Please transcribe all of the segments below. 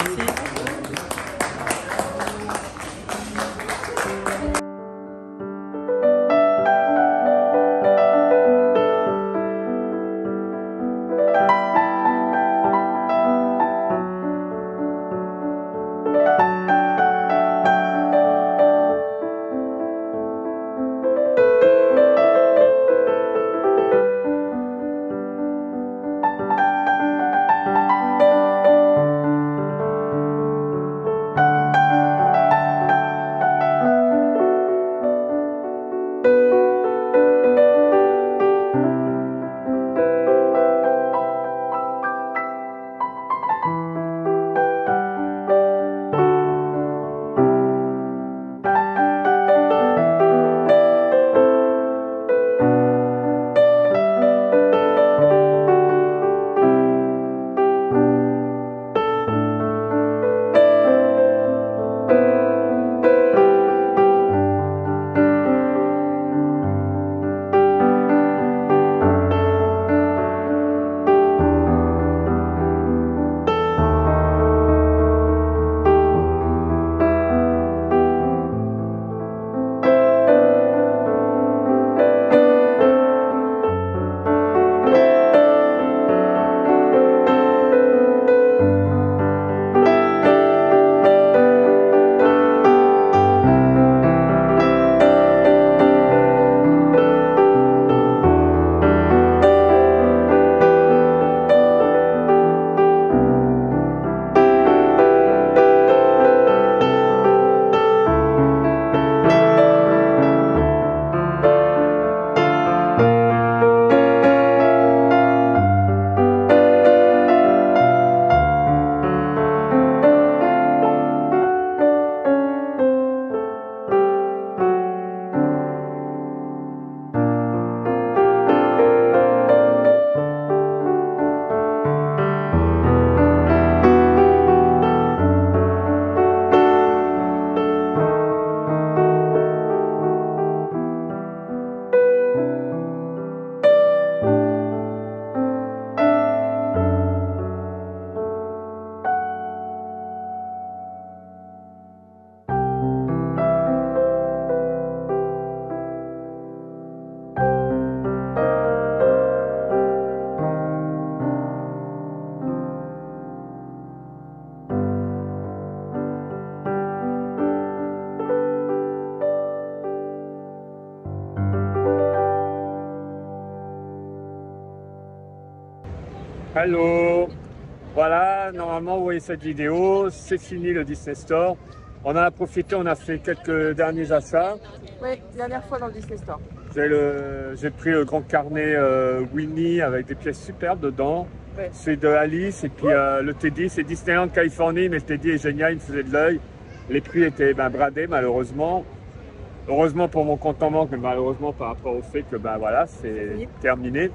Merci. Hello, voilà, normalement vous voyez cette vidéo, c'est fini le Disney Store. On en a profité, on a fait quelques derniers achats. Oui, dernière fois dans le Disney Store. J'ai pris le grand carnet Winnie avec des pièces superbes dedans. Ouais. C'est de Alice et puis le Teddy, c'est Disneyland Californie, mais le Teddy est génial, il me faisait de l'œil. Les prix étaient bradés malheureusement. Heureusement pour mon compte en banque, mais malheureusement par rapport au fait que voilà, c'est terminé.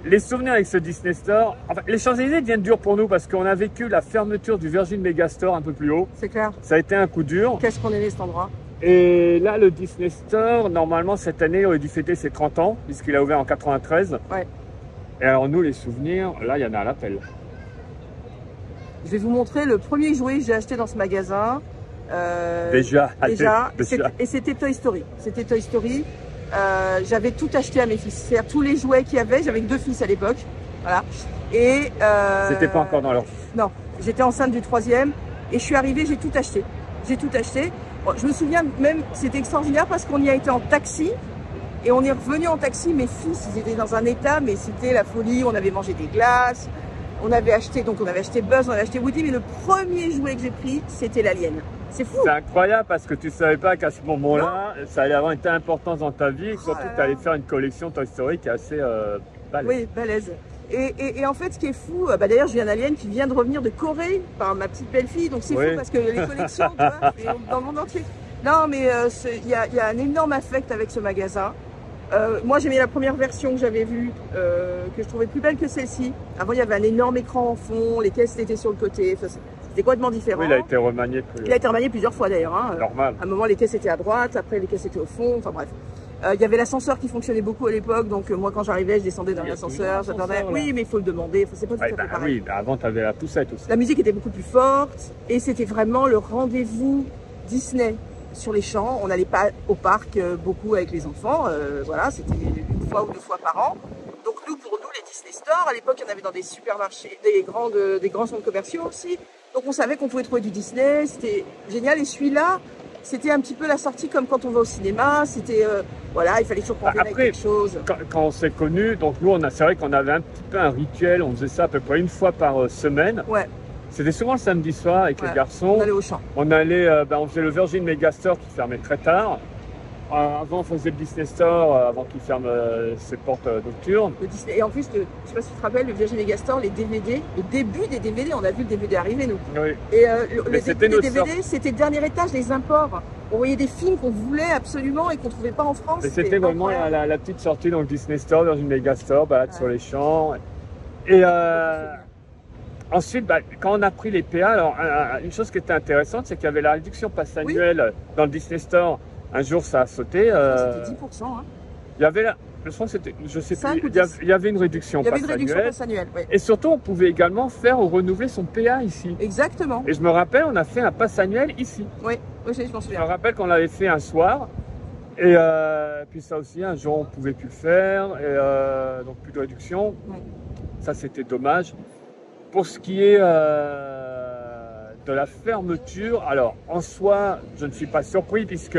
Les souvenirs avec ce Disney Store, enfin, les Champs-Élysées deviennent durs pour nous parce qu'on a vécu la fermeture du Virgin Megastore un peu plus haut. C'est clair. Ça a été un coup dur. Qu'est-ce qu'on aimait cet endroit? Et là, le Disney Store, normalement, cette année, il aurait dû fêter ses 30 ans, puisqu'il a ouvert en 93. Ouais. Et alors, nous, les souvenirs, là, il y en a à l'appel. Je vais vous montrer le premier jouet que j'ai acheté dans ce magasin. Déjà. Et c'était Toy Story. C'était Toy Story. J'avais tout acheté à mes fils. C'est-à-dire tous les jouets qu'il y avait. J'avais que 2 fils à l'époque. Voilà. Et C'était pas encore dans leur... Non, j'étais enceinte du 3e. Et je suis arrivée, j'ai tout acheté. J'ai tout acheté. Bon, je me souviens même, c'était extraordinaire parce qu'on y a été en taxi. Et on est revenu en taxi. Mes fils, ils étaient dans un état, mais c'était la folie. On avait mangé des glaces. On avait acheté Buzz, on avait acheté Woody, mais le premier jouet que j'ai pris, c'était l'Alien. C'est fou. C'est incroyable parce que tu savais pas qu'à ce moment-là, ça allait avoir une telle importance dans ta vie, et surtout tu allais faire une collection Toy Story qui est assez balèze. Oui, balèze. Et en fait, ce qui est fou, d'ailleurs, j'ai un Alien qui vient de revenir de Corée par ma petite belle-fille, donc c'est fou parce que les collections, tu vois, c'est dans le monde entier. Non, mais il y a un énorme affect avec ce magasin. Moi, j'aimais la première version que j'avais vue, que je trouvais plus belle que celle-ci. Avant, il y avait un énorme écran en fond, les caisses étaient sur le côté. Enfin, c'était complètement différent. Oui, il a été remanié. Il a été remanié plusieurs fois d'ailleurs. Hein. Normal. À un moment, les caisses étaient à droite, après les caisses étaient au fond. Enfin bref. Il y avait l'ascenseur qui fonctionnait beaucoup à l'époque, donc moi quand j'arrivais, je descendais dans l'ascenseur, j'attendais. Oui, mais il faut le demander. C'est pas tout à fait pareil. Oui, avant, tu avais la poussette aussi. La musique était beaucoup plus forte et c'était vraiment le rendez-vous Disney. Sur les champs, on n'allait pas au parc beaucoup avec les enfants, voilà, c'était une fois ou 2 fois par an. Donc nous, pour nous, les Disney Store, à l'époque, il y en avait dans des supermarchés, des grands centres commerciaux aussi. Donc on savait qu'on pouvait trouver du Disney, c'était génial. Et celui-là, c'était un petit peu la sortie comme quand on va au cinéma, c'était, voilà, il fallait toujours qu'on vienne avec quelque chose. Quand on s'est connus, donc nous, c'est vrai qu'on avait un petit peu un rituel, on faisait ça à peu près une fois par semaine. Ouais. C'était souvent le samedi soir avec les garçons. On allait au champ. On allait, on faisait le Virgin Megastore qui fermait très tard. Avant, on faisait le Disney Store avant qu'il ferme ses portes nocturnes. Et en plus, je ne sais pas si tu te rappelles, le Virgin Megastore, les DVD, le début des DVD, on a vu le DVD arriver, nous. Oui. Et le début des DVD, c'était le dernier étage, les imports. On voyait des films qu'on voulait absolument et qu'on ne trouvait pas en France. C'était vraiment la petite sortie dans le Disney Store, Virgin Megastore, balade sur les champs. Et ensuite, quand on a pris les PA, alors une chose qui était intéressante, c'est qu'il y avait la réduction passe annuelle dans le Disney Store. Un jour, ça a sauté. C'était 10%. Hein. Il y avait, je crois que c'était, je sais plus, il y avait une réduction passe annuelle. Oui. Et surtout, on pouvait également faire ou renouveler son PA ici. Exactement. Et je me rappelle, on a fait un passe annuel ici. Oui, je m'en souviens. Je me rappelle qu'on l'avait fait un soir. Et puis ça aussi, un jour, on ne pouvait plus le faire. Et donc, plus de réduction. Oui. Ça, c'était dommage. Pour ce qui est de la fermeture, alors en soi, je ne suis pas surpris puisque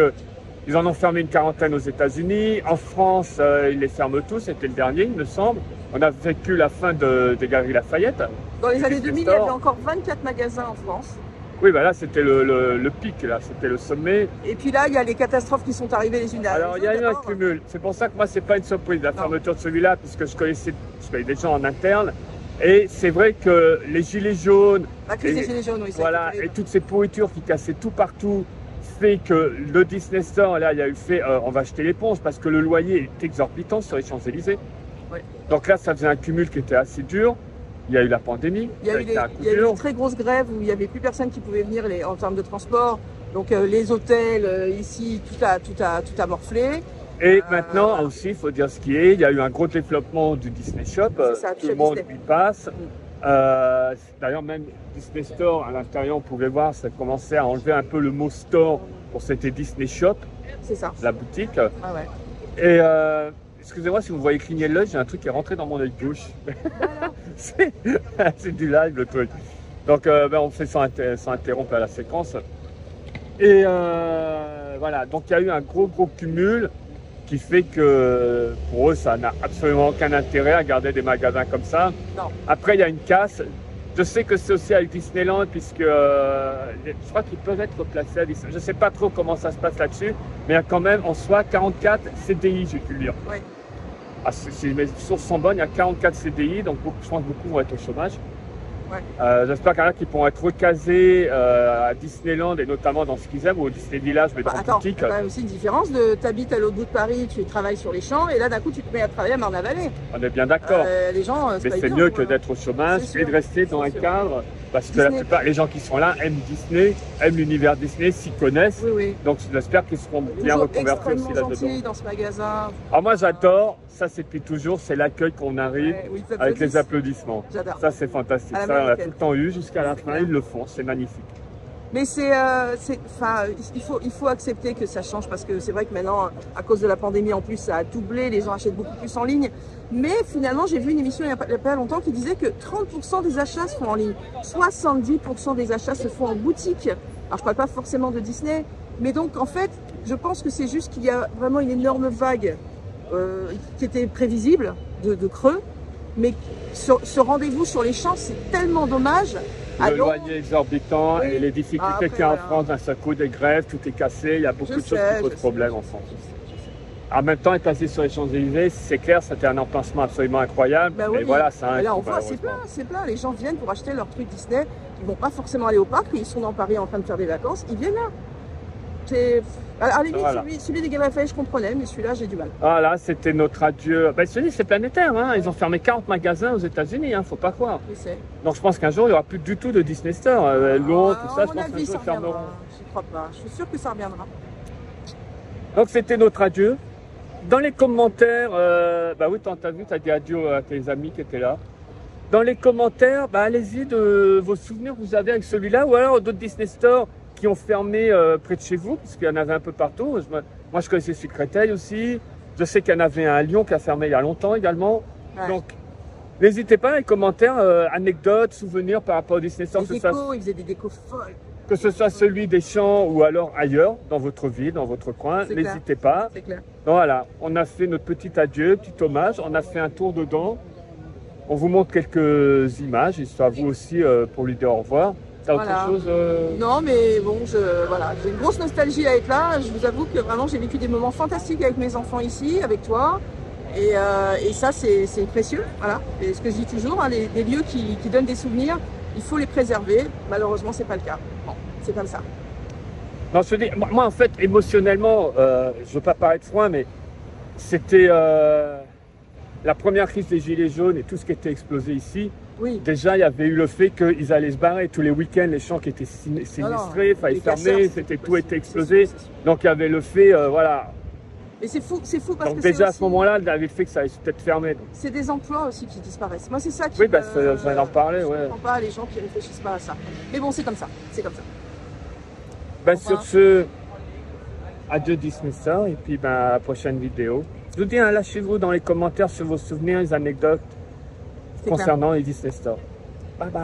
ils en ont fermé une quarantaine aux États-Unis. En France, ils les ferment tous. C'était le dernier, il me semble. On a vécu la fin des Galeries Lafayette. Dans les années 2000, il y avait encore 24 magasins en France. Oui, là, c'était le pic, là, c'était le sommet. Et puis là, il y a les catastrophes qui sont arrivées les unes derrière les autres. Alors, il y a eu un cumul. C'est pour ça que moi, c'est pas une surprise, la fermeture de celui-là, puisque je connaissais des gens en interne. Et c'est vrai que les gilets jaunes, la crise des gilets jaunes, oui, voilà, et toutes ces pourritures qui cassaient tout partout, fait que le Disney Store, là, il y a eu fait, on va jeter l'éponge parce que le loyer est exorbitant sur les Champs-Élysées. Oui. Donc là, ça faisait un cumul qui était assez dur. Il y a eu la pandémie. Il y a eu une très grosse grève où il n'y avait plus personne qui pouvait venir en termes de transport. Donc les hôtels, ici, tout a morflé. Et maintenant aussi, il faut dire ce qui est, il y a eu un gros développement du Disney Shop, tout le monde y passe. D'ailleurs, même Disney Store, à l'intérieur, on pouvait voir, ça commençait à enlever un peu le mot store pour c'était Disney Shop, c'est ça, la boutique. Ah ouais. Et excusez-moi si vous voyez cligner l'œil, j'ai un truc qui est rentré dans mon œil gauche. Voilà. C'est du live le truc. Donc on fait sans interrompre la séquence. Et voilà, donc il y a eu un gros cumul qui fait que pour eux, ça n'a absolument aucun intérêt à garder des magasins comme ça. Non. Après, il y a une casse. Je sais que c'est aussi avec Disneyland, puisque je crois qu'ils peuvent être placés à Disneyland. Je ne sais pas trop comment ça se passe là-dessus, mais il y a quand même en soi 44 CDI, j'ai pu le dire. Oui. Si mes sources sont bonnes, il y a 44 CDI, donc je pense que beaucoup vont être au chômage. Ouais. J'espère qu'il y en a qui pourront être recasés à Disneyland et notamment dans ce qu'ils aiment, ou au Disney Village, mais dans le Attends, il boutique. y a quand même aussi une différence de t'habites à l'autre bout de Paris, tu travailles sur les champs et là d'un coup tu te mets à travailler à Marne-la-Vallée. On est bien d'accord. Les gens, Mais pas c'est évident, mieux quoi. que d'être au chômage C'est et sûr, de rester dans un sûr. cadre. Parce que Disney. la plupart, les gens qui sont là aiment Disney, aiment l'univers Disney, s'y connaissent. Oui, oui. Donc j'espère qu'ils seront bien Toujours reconvertis aussi extrêmement là-dedans. gentil dans ce magasin. Alors moi j'adore, ça c'est depuis toujours, c'est l'accueil qu'on arrive Ouais, oui, ils avec applaudissent. les applaudissements. J'adore. Ça c'est fantastique, À la ça on l'a tout américaine. le temps eu jusqu'à la C'est fin, clair. ils le font, c'est magnifique. Mais enfin, il faut accepter que ça change parce que c'est vrai que maintenant, à cause de la pandémie en plus, ça a doublé, les gens achètent beaucoup plus en ligne. Mais finalement, j'ai vu une émission il n'y a pas longtemps qui disait que 30% des achats se font en ligne, 70% des achats se font en boutique. Alors je parle pas forcément de Disney, mais donc en fait, je pense que c'est juste qu'il y a vraiment une énorme vague qui était prévisible de creux, mais ce rendez-vous sur les champs, c'est tellement dommage. Le loyer exorbitant Oui. et les difficultés Après, qu'il y a en voilà. France d'un seul coup, des grèves, tout est cassé, il y a beaucoup Je de choses sais, qui posent je problème en France. En même temps, être assis sur les Champs-Élysées, c'est clair, c'était un emplacement absolument incroyable. Bah Et oui. voilà, ça a un Mais là, on coût, voit, c'est malheureusement. plein. Les gens viennent pour acheter leur truc Disney. Ils vont pas forcément aller au parc, ils sont dans Paris en train de faire des vacances. Ils viennent là. À la limite, Voilà. celui des Galeries Lafayette, je comprenais, mais celui-là, j'ai du mal. Voilà, c'était notre adieu. Ben, celui c'est planétaire, hein. Ils ont fermé 40 magasins aux États-Unis, hein, faut pas croire. Je sais. Donc je pense qu'un jour, il n'y aura plus du tout de Disney Store. Londres, tout ça, À je mon pense qu'un avis, jour, ça ils fermeront. reviendra. Je crois pas. Je suis sûre que ça reviendra. Donc c'était notre adieu. Dans les commentaires, bah oui, t'as vu, t'as dit adieu à tes amis qui étaient là. Dans les commentaires, bah allez-y de vos souvenirs que vous avez avec celui-là, ou alors d'autres Disney Store qui ont fermé près de chez vous, parce qu'il y en avait un peu partout. Moi, je connaissais celui de Créteil aussi. Je sais qu'il y en avait un à Lyon qui a fermé il y a longtemps également. Ouais. Donc, n'hésitez pas dans les commentaires, anecdotes, souvenirs par rapport au Disney Store, Les décos, ils faisaient des décos folles. que ce soit celui des champs ou alors ailleurs, dans votre ville, dans votre coin. C'est clair. N'hésitez pas. C'est clair. Donc voilà, on a fait notre petit adieu, petit hommage, on a fait un tour dedans. On vous montre quelques images, histoire vous aussi pour lui dire au revoir. T'as Voilà. autre chose Non, mais bon, voilà, j'ai une grosse nostalgie à être là. Je vous avoue que vraiment, j'ai vécu des moments fantastiques avec mes enfants ici, avec toi. Et ça, c'est précieux. Voilà. Et ce que je dis toujours, hein, des lieux qui donnent des souvenirs, il faut les préserver. Malheureusement, c'est pas le cas. Bon, c'est comme ça. Non, je te dis, moi en fait, émotionnellement, je veux pas paraître froid, mais c'était la première crise des Gilets jaunes et tout ce qui était explosé ici. Oui. Déjà, il y avait eu le fait qu'ils allaient se barrer tous les week-ends, les champs qui étaient sinistrés, fallait les fermer, casseurs, c'était c'est tout était possible, explosé. c'est sûr. Donc il y avait le fait, voilà. Mais c'est fou parce Donc que déjà à aussi- ce moment-là, il y avait le fait que ça allait peut-être fermer. Donc. c'est des emplois aussi qui disparaissent. Moi, c'est ça qui Oui, bah, je viens d'en parler, je ouais. comprends pas les gens qui réfléchissent pas à ça. Mais bon, c'est comme ça. C'est comme ça. Ben, Enfin. sur ce, adieu Disney Store et puis ben, à la prochaine vidéo. Je vous dis, hein, lâchez-vous dans les commentaires sur vos souvenirs, les anecdotes C'est clair. concernant les Disney Store. Bye bye.